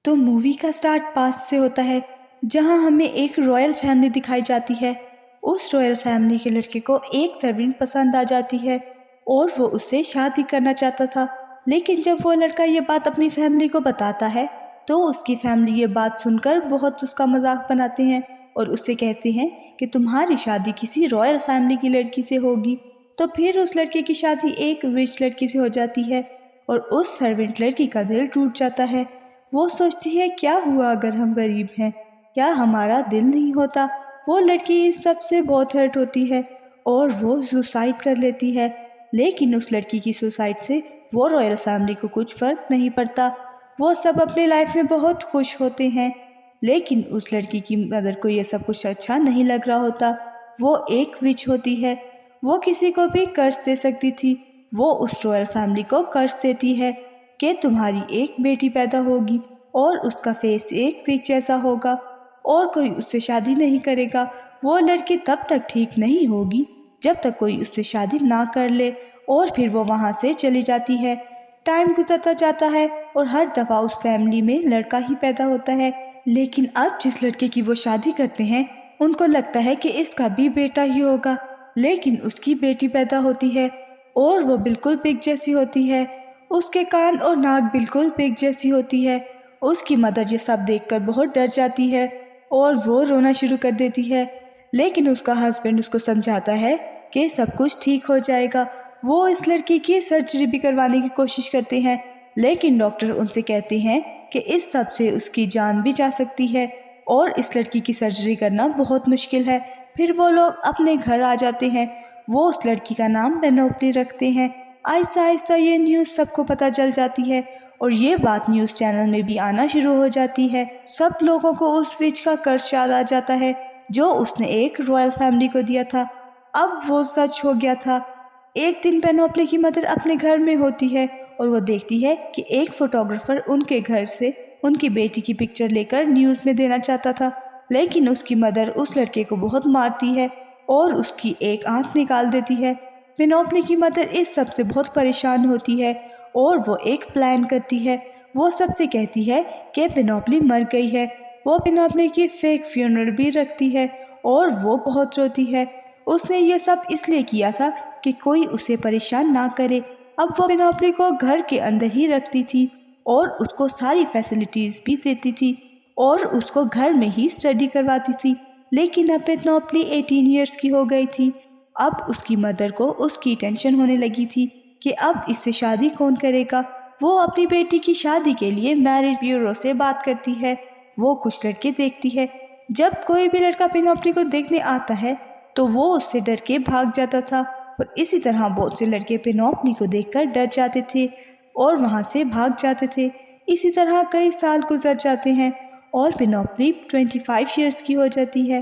تو مووی کا start past سے ہوتا ہے جہاں ہمیں ایک رائل فیملی دکھائی جاتی ہے۔ اس رائل فیملی کے لڑکے کو ایک سرونٹ پسند آ جاتی ہے اور وہ اس سے شادی کرنا چاہتا تھا، لیکن جب وہ لڑکا یہ بات اپنی فیملی کو بتاتا ہے تو اس کی فیملی یہ بات سن کر بہت اس کا مذاق بناتے ہیں اور اس سے کہتے ہیں کہ تمہاری شادی کسی رائل فیملی کی لڑکی سے ہوگی۔ تو پھر اس لڑکے کی شادی ایک رچ لڑکی سے ہو جاتی ہے اور اس سرونٹ لڑکی کا دل ٹوٹ جاتا ہے۔ وہ سوچتی ہے کیا ہوا اگر ہم غریب ہیں، کیا ہمارا دل نہیں ہوتا؟ وہ لڑکی اس سب سے بہت ہرٹ ہوتی ہے اور وہ سوسائڈ کر لیتی ہے، لیکن اس لڑکی کی سوسائڈ سے وہ رائل فیملی کو کچھ فرق نہیں پڑتا۔ وہ سب اپنے لائف میں بہت خوش ہوتے ہیں، لیکن اس لڑکی کی مدر کو یہ سب کچھ اچھا نہیں لگ رہا ہوتا۔ وہ ایک وچ ہوتی ہے، وہ کسی کو بھی قرض دے سکتی تھی۔ وہ اس رائل فیملی کو قرض دیتی ہے کہ تمہاری ایک بیٹی پیدا ہوگی اور اس کا فیس ایک پگ جیسا ہوگا اور کوئی اس سے شادی نہیں کرے گا۔ وہ لڑکی تب تک ٹھیک نہیں ہوگی جب تک کوئی اس سے شادی نہ کر لے، اور پھر وہ وہاں سے چلی جاتی ہے۔ ٹائم گزرتا جاتا ہے اور ہر دفعہ اس فیملی میں لڑکا ہی پیدا ہوتا ہے، لیکن اب جس لڑکے کی وہ شادی کرتے ہیں ان کو لگتا ہے کہ اس کا بھی بیٹا ہی ہوگا، لیکن اس کی بیٹی پیدا ہوتی ہے اور وہ بالکل پگ جیسی ہوتی ہے۔ اس کے کان اور ناک بالکل پگ جیسی ہوتی ہے۔ اس کی مدر یہ سب دیکھ کر بہت ڈر جاتی ہے اور وہ رونا شروع کر دیتی ہے، لیکن اس کا ہسبینڈ اس کو سمجھاتا ہے کہ سب کچھ ٹھیک ہو جائے گا۔ وہ اس لڑکی کی سرجری بھی کروانے کی کوشش کرتے ہیں، لیکن ڈاکٹر ان سے کہتے ہیں کہ اس سب سے اس کی جان بھی جا سکتی ہے اور اس لڑکی کی سرجری کرنا بہت مشکل ہے۔ پھر وہ لوگ اپنے گھر آ جاتے ہیں۔ وہ اس لڑکی کا نام پینوپلی رکھتے ہیں۔ آہستہ آہستہ یہ نیوز سب کو پتہ چل جاتی ہے اور یہ بات نیوز چینل میں بھی آنا شروع ہو جاتی ہے۔ سب لوگوں کو اس وچ کا کرس یاد آ جاتا ہے جو اس نے ایک رائل فیملی کو دیا تھا۔ اب وہ سچ ہو گیا تھا۔ ایک دن پینوپلی کی مدر اپنے گھر میں ہوتی ہے اور وہ دیکھتی ہے کہ ایک فوٹوگرافر ان کے گھر سے ان کی بیٹی کی پکچر لے کر نیوز میں دینا چاہتا تھا، لیکن اس کی مدر اس لڑکے کو بہت مارتی ہے اور اس کی ایک آنکھ نکال دیتی ہے۔ پینوپلی کی مدر اس سب سے بہت پریشان ہوتی ہے اور وہ ایک پلان کرتی ہے۔ وہ سب سے کہتی ہے کہ پینوپلی مر گئی ہے۔ وہ پینوپلی کی فیک فیونرل بھی رکھتی ہے اور وہ بہت روتی ہے۔ اس نے یہ سب اس لیے کیا تھا کہ کوئی اسے پریشان نہ کرے۔ اب وہ پینوپلی کو گھر کے اندر ہی رکھتی تھی اور اس کو ساری فیسلٹیز بھی دیتی تھی اور اس کو گھر میں ہی اسٹڈی کرواتی تھی، لیکن اب پینوپلی 18 ایئرس کی ہو گئی تھی۔ اب اس کی مدر کو اس کی ٹینشن ہونے لگی تھی کہ اب اس سے شادی کون کرے گا۔ وہ اپنی بیٹی کی شادی کے لیے میرج بیورو سے بات کرتی ہے۔ وہ کچھ لڑکے دیکھتی ہے۔ جب کوئی بھی لڑکا پینوپلی کو دیکھنے آتا ہے تو وہ اس سے ڈر کے بھاگ جاتا تھا، اور اسی طرح بہت سے لڑکے پینوپلی کو دیکھ کر ڈر جاتے تھے اور وہاں سے بھاگ جاتے تھے۔ اسی طرح کئی سال گزر جاتے ہیں اور پینوپلی 25 ایئرس کی ہو جاتی ہے،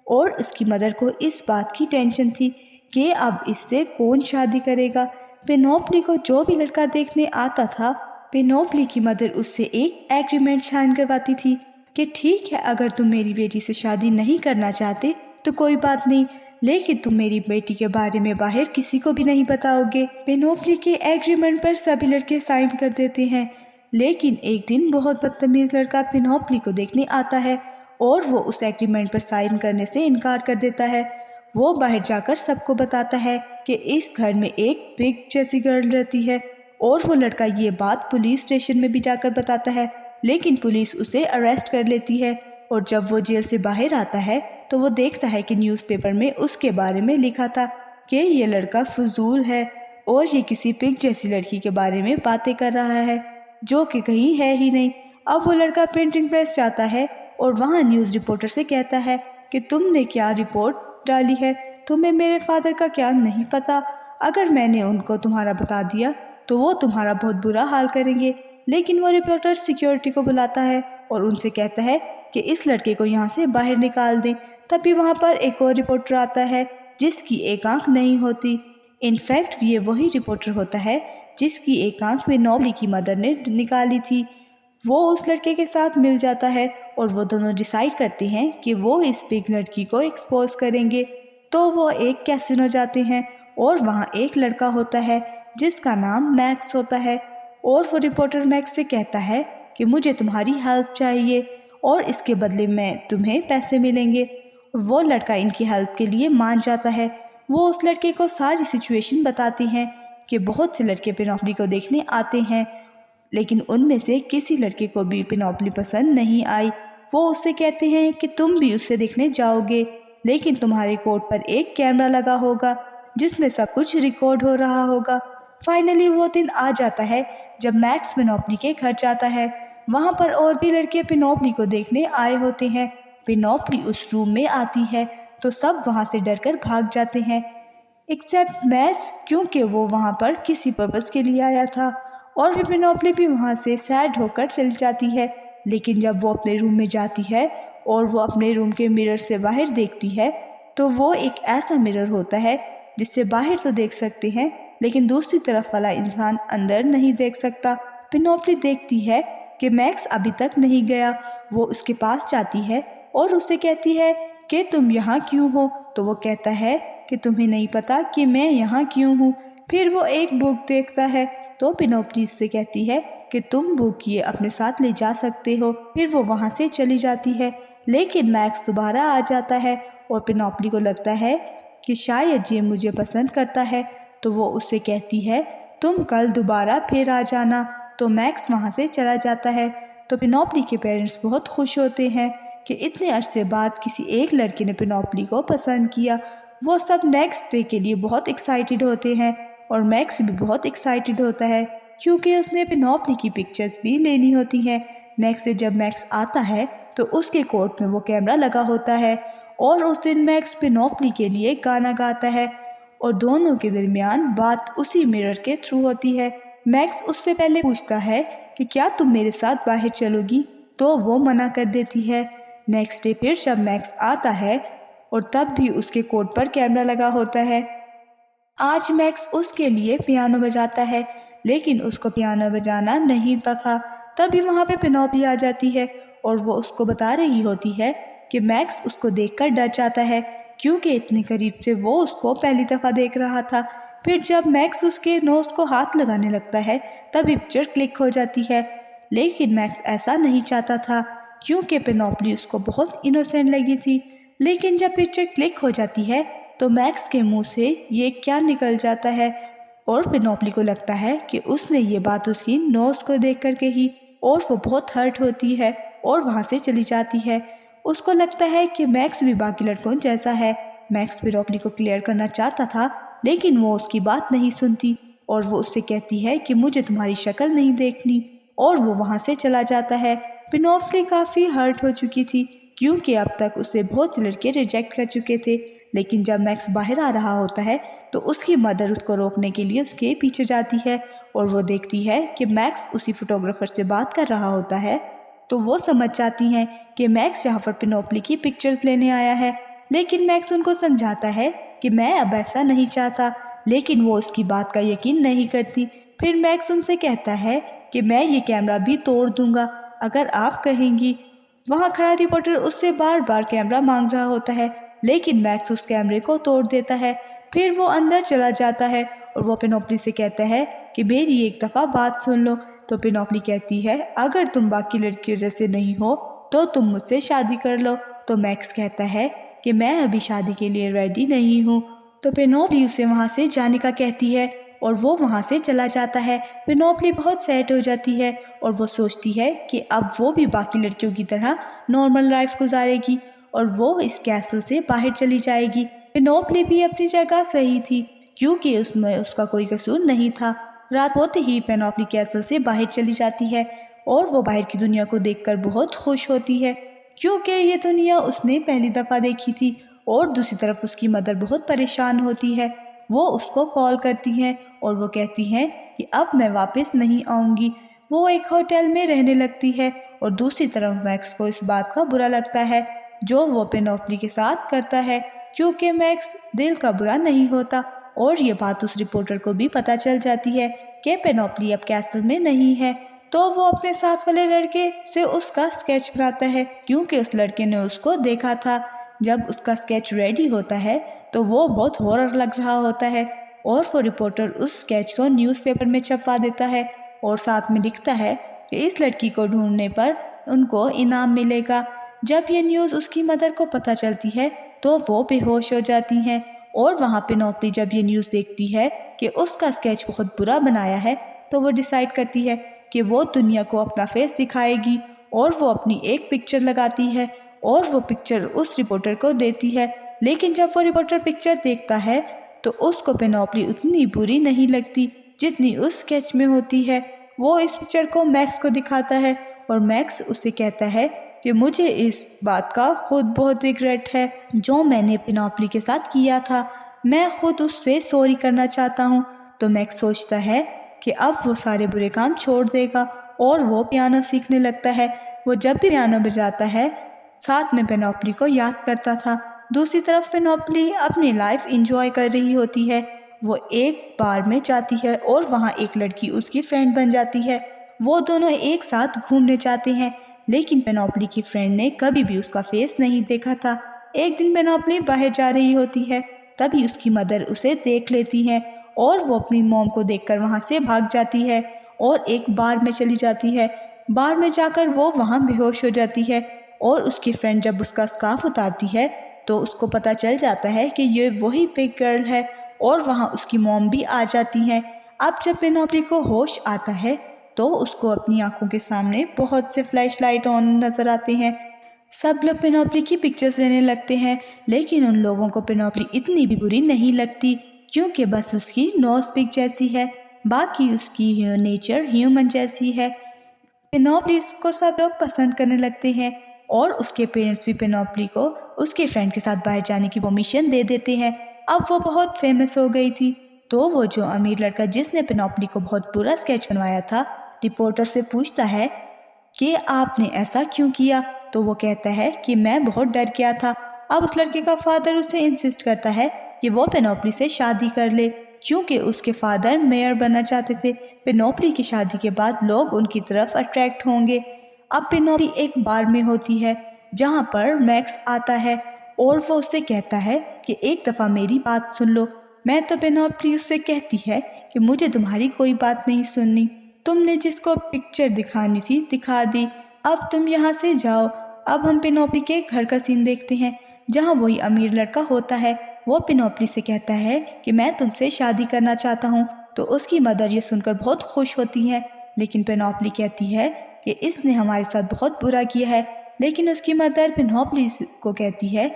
اور اس کی مدر کو اس بات کی ٹینشن تھی کہ اب اس سے کون شادی کرے گا۔ پینوپلی کو جو بھی لڑکا دیکھنے آتا تھا، پینوپلی کی مدر اس سے ایک ایگریمنٹ سائن کرواتی تھی کہ ٹھیک ہے، اگر تم میری بیٹی سے شادی نہیں کرنا چاہتے تو کوئی بات نہیں، لیکن تم میری بیٹی کے بارے میں باہر کسی کو بھی نہیں بتاؤ گے۔ پینوپلی کے ایگریمنٹ پر سبھی لڑکے سائن کر دیتے ہیں، لیکن ایک دن بہت بدتمیز لڑکا پینوپلی کو دیکھنے آتا ہے اور وہ اس ایگریمنٹ پر سائن کرنے سے انکار کر دیتا ہے۔ وہ باہر جا کر سب کو بتاتا ہے کہ اس گھر میں ایک پگ جیسی گرل رہتی ہے، اور وہ لڑکا یہ بات پولیس اسٹیشن میں بھی جا کر بتاتا ہے، لیکن پولیس اسے اریسٹ کر لیتی ہے۔ اور جب وہ جیل سے باہر آتا ہے تو وہ دیکھتا ہے کہ نیوز پیپر میں اس کے بارے میں لکھا تھا کہ یہ لڑکا فضول ہے اور یہ کسی پگ جیسی لڑکی کے بارے میں باتیں کر رہا ہے جو کہ کہیں ہے ہی نہیں۔ اب وہ لڑکا پرنٹنگ پریس جاتا ہے اور وہاں نیوز رپورٹر سے کہتا ہے کہ تم نے کیا رپورٹ ڈالی ہے، تمہیں میرے فادر کا کیا نہیں پتا؟ اگر میں نے ان کو تمہارا بتا دیا تو وہ تمہارا بہت برا حال کریں گے۔ لیکن وہ رپورٹر سیکیورٹی کو بلاتا ہے اور ان سے کہتا ہے کہ اس لڑکے کو یہاں سے باہر نکال دیں۔ تبھی وہاں پر ایک اور رپورٹر آتا ہے جس کی ایک آنکھ نہیں ہوتی۔ انفیکٹ یہ وہی رپورٹر ہوتا ہے جس کی ایک آنکھ پینوپلی کی مدر نے نکالی تھی۔ وہ اس لڑکے کے ساتھ مل جاتا ہے اور وہ دونوں ڈیسائیڈ کرتے ہیں کہ وہ اس پگ لڑکی کو ایکسپوز کریں گے۔ تو وہ ایک کیسینو جاتے ہیں اور وہاں ایک لڑکا ہوتا ہے جس کا نام میکس ہوتا ہے، اور وہ رپورٹر میکس سے کہتا ہے کہ مجھے تمہاری ہیلپ چاہیے اور اس کے بدلے میں تمہیں پیسے ملیں گے۔ وہ لڑکا ان کی ہیلپ کے لیے مان جاتا ہے۔ وہ اس لڑکے کو ساری سچویشن بتاتے ہیں کہ بہت سے لڑکے پینوپلی کو دیکھنے آتے ہیں، لیکن ان میں سے کسی لڑکے کو بھی پینوپلی پسند نہیں آئی۔ وہ اس سے کہتے ہیں کہ تم بھی اسے دیکھنے جاؤ گے، لیکن تمہارے کوٹ پر ایک کیمرہ لگا ہوگا جس میں سب کچھ ریکارڈ ہو رہا ہوگا۔ فائنلی وہ دن آ جاتا ہے جب میکس پینوپلی کے گھر جاتا ہے۔ وہاں پر اور بھی لڑکے پینوپلی کو دیکھنے آئے ہوتے ہیں۔ پینوپلی اس روم میں آتی ہے تو سب وہاں سے ڈر کر بھاگ جاتے ہیں ایکسیپٹ میکس، کیونکہ وہ وہاں پر کسی پرپس کے لیے آیا تھا، اور پھر پینوپلی بھی وہاں سے سیڈ ہو کر چلی جاتی ہے۔ لیکن جب وہ اپنے روم میں جاتی ہے اور وہ اپنے روم کے مرر سے باہر دیکھتی ہے تو وہ ایک ایسا مرر ہوتا ہے جس سے باہر تو دیکھ سکتے ہیں لیکن دوسری طرف والا انسان اندر نہیں دیکھ سکتا۔ پینوپلی دیکھتی ہے کہ میکس ابھی تک نہیں گیا۔ وہ اس کے پاس جاتی ہے اور اسے کہتی ہے کہ تم یہاں کیوں ہو؟ تو وہ کہتا ہے کہ تمہیں نہیں پتا کہ میں یہاں کیوں ہوں۔ پھر وہ ایک بک دیکھتا ہے تو پینوپلی اس سے کہتی ہے کہ تم بک یہ اپنے ساتھ لے جا سکتے ہو۔ پھر وہ وہاں سے چلی جاتی ہے، لیکن میکس دوبارہ آ جاتا ہے اور پینوپلی کو لگتا ہے کہ شاید یہ مجھے پسند کرتا ہے، تو وہ اس سے کہتی ہے تم کل دوبارہ پھر آ جانا۔ تو میکس وہاں سے چلا جاتا ہے۔ تو پینوپلی کے پیرنٹس بہت خوش ہوتے ہیں کہ اتنے عرصے بعد کسی ایک لڑکے نے پینوپلی کو پسند کیا۔ وہ سب نیکسٹ ڈے کے لیے بہت ایکسائٹیڈ ہوتے ہیں اور میکس بھی بہت ایکسائٹیڈ ہوتا ہے کیونکہ اس نے پینوپلی کی پکچرز بھی لینی ہوتی ہیں۔ نیکسٹ ڈے جب میکس آتا ہے تو اس کے کوٹ میں وہ کیمرہ لگا ہوتا ہے اور اس دن میکس پینوپلی کے لیے گانا گاتا ہے اور دونوں کے درمیان بات اسی مرر کے تھرو ہوتی ہے۔ میکس اس سے پہلے پوچھتا ہے کہ کیا تم میرے ساتھ باہر چلو گی؟ تو وہ منع کر دیتی ہے۔ نیکسٹ ڈے پھر جب میکس آتا ہے اور تب بھی اس کے کوٹ پر کیمرہ لگا ہوتا ہے۔ آج میکس اس کے لیے پیانو بجاتا ہے، لیکن اس کو پیانو بجانا نہیں تھا۔ تبھی وہاں پہ پینوپلی آ جاتی ہے اور وہ اس کو بتا رہی ہوتی ہے کہ میکس اس کو دیکھ کر ڈر جاتا ہے کیونکہ اتنے قریب سے وہ اس کو پہلی دفعہ دیکھ رہا تھا۔ پھر جب میکس اس کے نوز کو ہاتھ لگانے لگتا ہے تب پکچر کلک ہو جاتی ہے، لیکن میکس ایسا نہیں چاہتا تھا کیونکہ پینوپلی اس کو بہت انوسینٹ لگی تھی۔ لیکن جب پکچر کلک ہو جاتی ہے تو میکس کے منہ سے یہ کیا نکل جاتا ہے اور پینوپلی کو لگتا ہے کہ اس نے یہ بات اس کی نوز کو دیکھ کر کہی اور وہ بہت ہرٹ ہوتی ہے اور وہاں سے چلی جاتی ہے۔ اس کو لگتا ہے کہ میکس بھی باقی لڑکوں جیسا ہے۔ میکس پینوپلی کو کلیئر کرنا چاہتا تھا لیکن وہ اس کی بات نہیں سنتی اور وہ اس سے کہتی ہے کہ مجھے تمہاری شکل نہیں دیکھنی، اور وہ وہاں سے چلا جاتا ہے۔ پینوپلی کافی ہرٹ ہو چکی تھی کیونکہ اب تک اسے بہت سے لڑکے ریجیکٹ کر چکے تھے، لیکن جب میکس باہر آ رہا ہوتا ہے تو اس کی مدر اس کو روکنے کے لیے اس کے پیچھے جاتی ہے اور وہ دیکھتی ہے کہ میکس اسی فوٹوگرافر سے بات کر رہا ہوتا ہے، تو وہ سمجھ جاتی ہیں کہ میکس یہاں پر پینوپلی کی پکچرز لینے آیا ہے۔ لیکن میکس ان کو سمجھاتا ہے کہ میں اب ایسا نہیں چاہتا، لیکن وہ اس کی بات کا یقین نہیں کرتی۔ پھر میکس ان سے کہتا ہے کہ میں یہ کیمرہ بھی توڑ دوں گا اگر آپ کہیں گی۔ وہاں کھڑا رپورٹر اس سے بار بار کیمرہ مانگ رہا ہوتا ہے، لیکن میکس اس کیمرے کو توڑ دیتا ہے۔ پھر وہ اندر چلا جاتا ہے اور وہ پینوپلی سے کہتا ہے کہ میری ایک دفعہ بات سن لو۔ تو پینوپلی کہتی ہے اگر تم باقی لڑکیوں جیسے نہیں ہو تو تم مجھ سے شادی کر لو۔ تو میکس کہتا ہے کہ میں ابھی شادی کے لیے ریڈی نہیں ہوں۔ تو پینوپلی اسے وہاں سے جانے کا کہتی ہے اور وہ وہاں سے چلا جاتا ہے۔ پینوپلی بہت سیڈ ہو جاتی ہے اور وہ سوچتی ہے کہ اب وہ بھی باقی لڑکیوں کی طرح نارمل لائف گزارے گی اور وہ اس کیسل سے باہر چلی جائے گی۔ پینوپلی بھی اپنی جگہ صحیح تھی کیونکہ اس میں اس کا کوئی قصور نہیں تھا۔ رات ہوتے ہی پینوپلی کیسل سے باہر چلی جاتی ہے اور وہ باہر کی دنیا کو دیکھ کر بہت خوش ہوتی ہے کیونکہ یہ دنیا اس نے پہلی دفعہ دیکھی تھی، اور دوسری طرف اس کی مدر بہت پریشان ہوتی ہے۔ وہ اس کو کال کرتی ہیں اور وہ کہتی ہیں کہ اب میں واپس نہیں آؤں گی۔ وہ ایک ہوٹل میں رہنے لگتی ہے اور دوسری طرف میکس کو اس بات کا برا لگتا ہے جو وہ پینوپلی کے ساتھ کرتا ہے کیونکہ میکس دل کا برا نہیں ہوتا، اور یہ بات اس رپورٹر کو بھی پتہ چل جاتی ہے کہ پینوپلی اب کیسل میں نہیں ہے۔ تو وہ اپنے ساتھ والے لڑکے سے اس کا اسکیچ بناتا ہے کیونکہ اس لڑکے نے اس کو دیکھا تھا۔ جب اس کا اسکیچ ریڈی ہوتا ہے تو وہ بہت ہارر لگ رہا ہوتا ہے اور وہ رپورٹر اس اسکیچ کو نیوز پیپر میں چھپوا دیتا ہے اور ساتھ میں لکھتا ہے کہ اس لڑکی کو ڈھونڈنے پر ان کو انعام ملے گا۔ جب یہ نیوز اس کی مدر کو پتہ چلتی ہے تو وہ بے ہوش ہو جاتی ہیں، اور وہاں پینوپلی جب یہ نیوز دیکھتی ہے کہ اس کا اسکیچ بہت برا بنایا ہے تو وہ ڈیسائیڈ کرتی ہے کہ وہ دنیا کو اپنا فیس دکھائے گی، اور وہ اپنی ایک پکچر لگاتی ہے اور وہ پکچر اس رپورٹر کو دیتی ہے۔ لیکن جب وہ رپورٹر پکچر دیکھتا ہے تو اس کو پینوپلی اتنی بری نہیں لگتی جتنی اس اسکیچ میں ہوتی ہے۔ وہ اس پکچر کو میکس کو دکھاتا ہے اور میکس اسے کہتا ہے کہ مجھے اس بات کا خود بہت ریگریٹ ہے جو میں نے پینوپلی کے ساتھ کیا تھا، میں خود اس سے سوری کرنا چاہتا ہوں۔ تو میکس سوچتا ہے کہ اب وہ سارے برے کام چھوڑ دے گا اور وہ پیانو سیکھنے لگتا ہے۔ وہ جب بھی پیانو بجاتا ہے ساتھ میں پینوپلی کو یاد کرتا تھا۔ دوسری طرف پینوپلی اپنی لائف انجوائے کر رہی ہوتی ہے۔ وہ ایک بار میں جاتی ہے اور وہاں ایک لڑکی اس کی فرینڈ بن جاتی ہے۔ وہ دونوں ایک ساتھ گھومنے جاتے ہیں، لیکن پینوپلی کی فرینڈ نے کبھی بھی اس کا فیس نہیں دیکھا تھا۔ ایک دن پینوپلی باہر جا رہی ہوتی ہے، تبھی اس کی مدر اسے دیکھ لیتی ہے اور وہ اپنی موم کو دیکھ کر وہاں سے بھاگ جاتی ہے اور ایک بار میں چلی جاتی ہے۔ بار میں جا کر وہ وہاں بے ہوش ہو جاتی ہے، اور اس کی فرینڈ جب اس کا اسکارف اتارتی ہے تو اس کو پتہ چل جاتا ہے کہ یہ وہی پگ گرل ہے، اور وہاں اس کی موم بھی آ جاتی ہیں۔ اب جب پینوپلی کو ہوش آتا ہے تو اس کو اپنی آنکھوں کے سامنے بہت سے فلیش لائٹ آن نظر آتے ہیں۔ سب لوگ پینوپلی کی پکچرز لینے لگتے ہیں، لیکن ان لوگوں کو پینوپلی اتنی بھی بری نہیں لگتی کیونکہ بس اس کی نوز پگ جیسی ہے، باقی اس کی نیچر ہیومن جیسی ہے۔ پینوپلی کو سب لوگ پسند کرنے لگتے ہیں، اور اس کے پیرنٹس بھی پینوپلی کو اس کے فرینڈ کے ساتھ باہر جانے کی پرمیشن دے دیتے ہیں۔ اب وہ بہت فیمس ہو گئی تھی، تو وہ جو امیر لڑکا جس نے پینوپلی کو بہت برا اسکیچ بنوایا تھا رپورٹر سے پوچھتا ہے کہ آپ نے ایسا کیوں کیا؟ تو وہ کہتا ہے کہ میں بہت ڈر گیا تھا۔ اب اس لڑکے کا فادر اسے انسسٹ کرتا ہے کہ وہ پینوپلی سے شادی کر لے کیونکہ اس کے فادر میئر بننا چاہتے تھے۔ پینوپلی کی شادی کے بعد لوگ ان کی طرف اٹریکٹ ہوں گے۔ اب پینوپلی ایک بار میں ہوتی ہے جہاں پر میکس آتا ہے اور وہ اس سے کہتا ہے کہ ایک دفعہ میری بات سن لو۔ میں تو پینوپلی اس سے کہتی ہے کہ مجھے تمہاری کوئی بات نہیں سننی، تم نے جس کو پکچر دکھانی تھی دکھا دی، اب تم یہاں سے جاؤ۔ اب ہم پینوپلی کے گھر کا سین دیکھتے ہیں جہاں وہی امیر لڑکا ہوتا ہے۔ وہ پینوپلی سے کہتا ہے کہ میں تم سے شادی کرنا چاہتا ہوں، تو اس کی مدر یہ سن کر بہت خوش ہوتی ہے، لیکن پینوپلی کہتی ہے کہ اس نے ہمارے ساتھ بہت برا کیا ہے۔ لیکن اس کی مدر پینوپلی کو کہتی ہے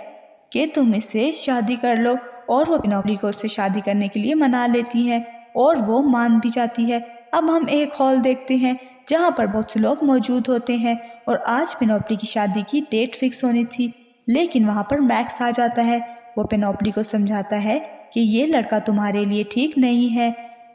کہ تم اس سے شادی کر لو، اور وہ پینوپلی کو اس سے شادی کرنے کے لیے منا لیتی ہیں اور وہ مان بھی جاتی ہے۔ اب ہم ایک ہال دیکھتے ہیں جہاں پر بہت سے لوگ موجود ہوتے ہیں، اور آج پینوپلی کی شادی کی ڈیٹ فکس ہونی تھی، لیکن وہاں پر میکس آ جاتا ہے۔ وہ پینوپلی کو سمجھاتا ہے کہ یہ لڑکا تمہارے لیے ٹھیک نہیں ہے،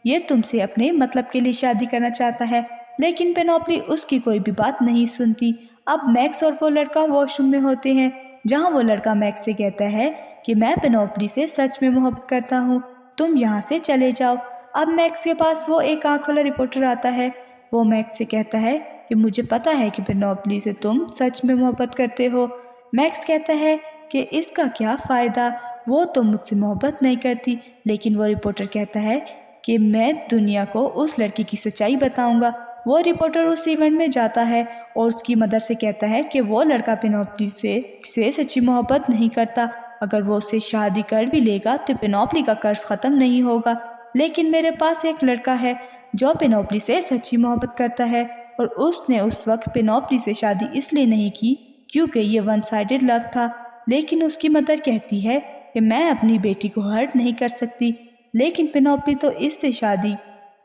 یہ تم سے اپنے مطلب کے لیے شادی کرنا چاہتا ہے، لیکن پینوپلی اس کی کوئی بھی بات نہیں سنتی۔ اب میکس اور وہ لڑکا واش روم میں ہوتے ہیں جہاں وہ لڑکا میکس سے کہتا ہے کہ میں پینوپلی سے سچ میں محبت کرتا ہوں، تم یہاں سے چلے جاؤ۔ اب میکس کے پاس وہ ایک آنکھ والا رپورٹر آتا ہے۔ وہ میکس سے کہتا ہے کہ مجھے پتا ہے کہ پینوپلی سے تم سچ میں محبت کرتے ہو۔ میکس کہتا ہے کہ اس کا کیا فائدہ، وہ تو مجھ سے محبت نہیں کرتی، لیکن وہ رپورٹر کہتا ہے کہ میں دنیا کو اس لڑکی کی سچائی بتاؤں گا۔ وہ رپورٹر اس ایونٹ میں جاتا ہے اور اس کی مدر سے کہتا ہے کہ وہ لڑکا پینوپلی سے سچی محبت نہیں کرتا، اگر وہ اس سے شادی کر بھی لے گا تو پینوپلی کا قرض ختم نہیں ہوگا، لیکن میرے پاس ایک لڑکا ہے جو پینوپلی سے سچی محبت کرتا ہے، اور اس نے اس وقت پینوپلی سے شادی اس لیے نہیں کی کیونکہ یہ ون سائیڈڈ لو تھا۔ لیکن اس کی مدر کہتی ہے کہ میں اپنی بیٹی کو ہرٹ نہیں کر سکتی، لیکن پینوپلی تو اس سے شادی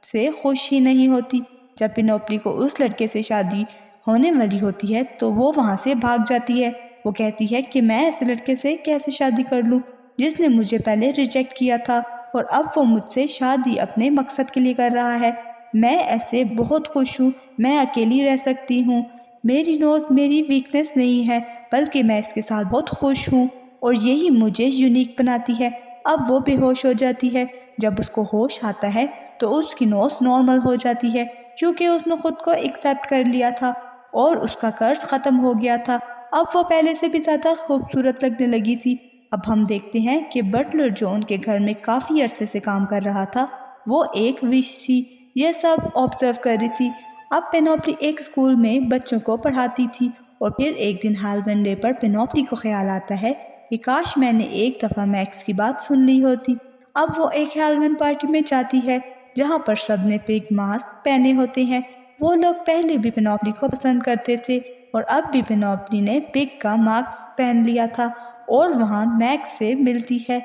سے خوش ہی نہیں ہوتی۔ جب پینوپلی کو اس لڑکے سے شادی ہونے والی ہوتی ہے تو وہ وہاں سے بھاگ جاتی ہے۔ وہ کہتی ہے کہ میں ایسے لڑکے سے کیسے شادی کر لوں جس نے مجھے پہلے ریجیکٹ کیا تھا، اور اب وہ مجھ سے شادی اپنے مقصد کے لیے کر رہا ہے۔ میں ایسے بہت خوش ہوں، میں اکیلی رہ سکتی ہوں، میری نوز میری ویکنس نہیں ہے بلکہ میں اس کے ساتھ بہت خوش ہوں، اور یہی مجھے یونیک بناتی ہے۔ اب وہ بے ہوش ہو جاتی ہے۔ جب اس کو ہوش آتا ہے تو اس کی نوز نارمل ہو جاتی ہے کیونکہ اس نے خود کو ایکسیپٹ کر لیا تھا اور اس کا قرض ختم ہو گیا تھا۔ اب وہ پہلے سے بھی زیادہ خوبصورت لگنے لگی تھی۔ اب ہم دیکھتے ہیں کہ بٹلر جو ان کے گھر میں کافی عرصے سے کام کر رہا تھا وہ ایک وش تھی، یہ سب آبزرو کر رہی تھی۔ اب پینوپلی ایک اسکول میں بچوں کو پڑھاتی تھی اور پھر ایک دن ہیلوین ڈے پر پینوپلی کو خیال آتا ہے کہ کاش میں نے ایک دفعہ میکس کی بات سن لی ہوتی۔ اب وہ ایک ہیلوین پارٹی میں جاتی ہے جہاں پر سب نے پگ ماسک پہنے ہوتے ہیں۔ وہ لوگ پہلے بھی پینوپلی کو پسند کرتے تھے اور اب بھی پینوپلی نے پگ کا ماسک پہن لیا تھا اور وہاں میکس سے ملتی ہے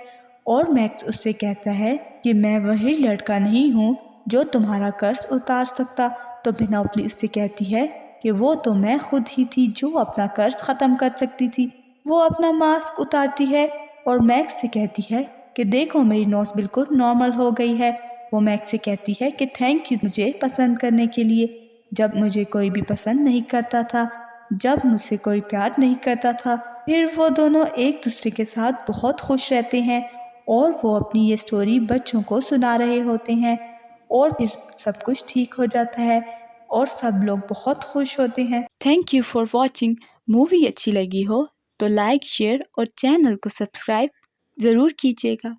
اور میکس اس سے کہتا ہے کہ میں وہی لڑکا نہیں ہوں جو تمہارا قرض اتار سکتا۔ تو پینوپلی اس سے کہتی ہے کہ وہ تو میں خود ہی تھی جو اپنا قرض ختم کر سکتی تھی۔ وہ اپنا ماسک اتارتی ہے اور میکس سے کہتی ہے کہ دیکھو میری نوز بالکل نارمل ہو گئی ہے۔ وہ میکس سے کہتی ہے کہ تھینک یو مجھے پسند کرنے کے لیے، جب مجھے کوئی بھی پسند نہیں کرتا تھا، جب مجھ سے کوئی پیار نہیں کرتا تھا۔ پھر وہ دونوں ایک دوسرے کے ساتھ بہت خوش رہتے ہیں اور وہ اپنی یہ سٹوری بچوں کو سنا رہے ہوتے ہیں اور پھر سب کچھ ٹھیک ہو جاتا ہے اور سب لوگ بہت خوش ہوتے ہیں۔ Thank you for watching. Movie اچھی لگی ہو تو لائک، شیئر اور چینل کو سبسکرائب ضرور کیجیے گا۔